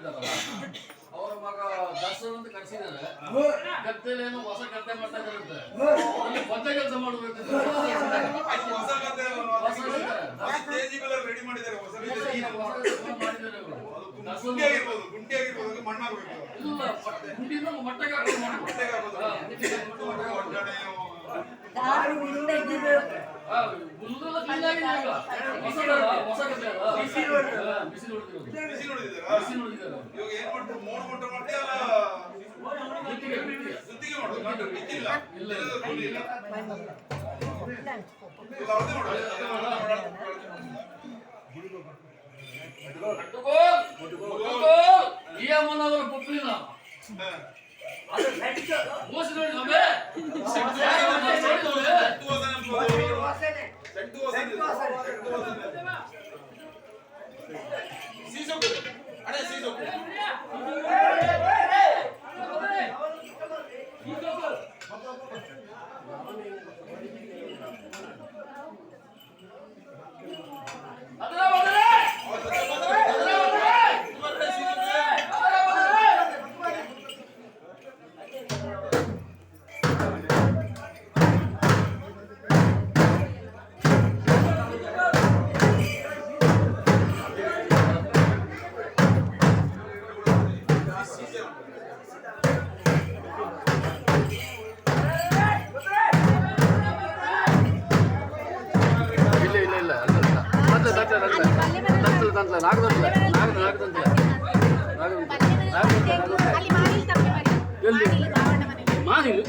ಇದ್ದಾರಲ್ಲ ಅವರ ಮಗ ದರ್ಶನ್ ಅಂತ ಕರೆಸಿದ್ದಾರೆ. ಗದ್ದೆಯಲ್ಲಿ ಏನೋ ಹೊಸ ಗದ್ದೆ ಮಾಡ್ತಾ ಇದ್ದಾರಂತೆ. ಅಲ್ಲಿ ಹೊಸ ಕೆಲಸ ಮಾಡಬೇಕು. ರೆಡಿ ಮಾಡಿದ್ದಾರೆ. ಹೊಸ ಮಾಡಿದ್ದಾರೆ ಅವರು. ಗುಂಡಿ ಆಗಿರ್ಬೋದು, ಮಣ್ಣಾಗಬೇಕು. ಇಲ್ಲ, ಗುಂಡಿನ ಮಟ್ಟಕ್ಕೆ ಹಾಕೋದು. ಹೊಸ ಗದ್ದೆ ಬಿಸಿ ನೋಡಿದ್ದೀರಾ? ಇವಾಗ ಏನ್ ಮಾಡ್ತಾರೆ? ಮೋಡ ಮಟ್ಟ ಮಾಡ್ತೀಯ ಅಲ್ಲ ಸುತ್ತಿಗೆ ಮಾಡೋದು? ಬಿತ್ತಿಲ್ಲ ಈ ಅಮ್ಮನವರ ಪುಟ್ಲಿನ ಮೋಸ ನೋಡಿ ಮಾದಿಲು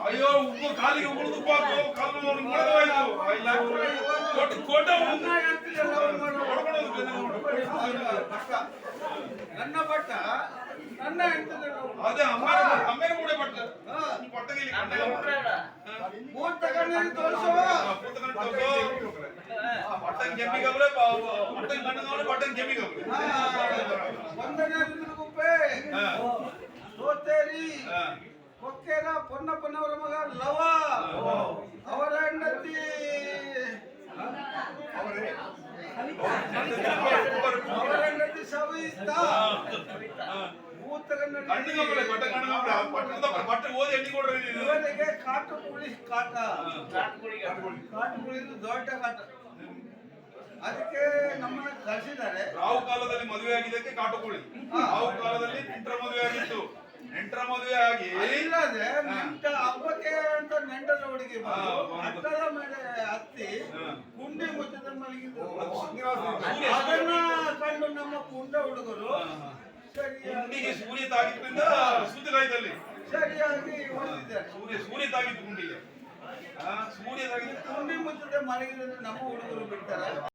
ಅಯ್ಯೋ ಉಪ್ಪು ಕಾಲಿಗೆ ಉಗುಳು ತುಪ್ಪ ಕಾಲು ನನ್ನ ಬಟ್ಟ ನನ್ನ ಅದೇ ಅಮ್ಮೇನ ಮೂಡೆ ಬಟ್ಟ ಪಟ್ಟಗಿಲಿ ಮೂರ್ ತಗೊಂಡು ತೋರಿಸುವ ಪಟ್ಟನ್ ಕೆಮ್ಮಿ ಗಬ್ರೆ ಪಟ್ಟನ್ ಕಣ್ಣು ನೋಡಿ ಪಟ್ಟನ್ ಕೆಮ್ಮಿ ಗಬ್ರೆ ಒಂದನೇ ಗುಪ್ಪೆ ಸೋತೇರಿ ಕೊಕ್ಕೇರ ಪೊನ್ನಪ್ಪನವರ ಮಗ ಲವ ಅವರ ಹೆಂಡತಿ ಅವರ ಹೆಂಡತಿ ಸವಿತಾ ಇವರಿಗೆ ಕಾಟು ಪುಲಿಸ್ ಕಾಟ ಕಾಟು ಪುಲಿಸ್ ದೊಡ್ಡ ಕಾಟ ಅದಕ್ಕೆ ನಮ್ಮನ್ನ ಕಳಿಸಿದ್ದಾರೆ. ರಾವು ಕಾಲದಲ್ಲಿ ಮದುವೆ ಆಗಿದ್ದಕ್ಕೆ ಕಾಟುಕುಳಿ, ರಾವು ಕಾಲದಲ್ಲಿ ನೆಂಟರ ಮದುವೆ ಆಗಿತ್ತು. ನೆಂಟರ ಮದುವೆ ಆಗಿ ಇಲ್ಲದೆ ಹಬ್ಬಕ್ಕೆ ಅಂತ ನೆಂಟರ ಹುಡುಗಿ ಅಟ್ಟದ ಮೇಲೆ ಹತ್ತಿ ಕುಂಡಿ ಮುಚ್ಚದ ಮಲಗಿದ್ದು ಅದನ್ನ ಕಂಡು ನಮ್ಮ ಕುಂಡ ಹುಡುಗರು ಕುಂಡಿಗೆ ಸೂರ್ಯ ತಾಗಿದ್ರಿಂದ ಸುದ್ದಿಗಾಯ್ದಲ್ಲಿ ಸರಿಯಾಗಿ ಹೊಡೆದಿದ್ದಾರೆ. ಸೂರ್ಯ ತಾಗಿತ್ತು ಗುಂಡಿಗೆ. ಸೂರ್ಯ ತಾಗಿತ್ತು. ಕುಂಡಿ ಮುಚ್ಚದೆ ಮಲಗಿದ್ರೆ ನಮ್ಮ ಹುಡುಗರು ಬಿಡ್ತಾರೆ.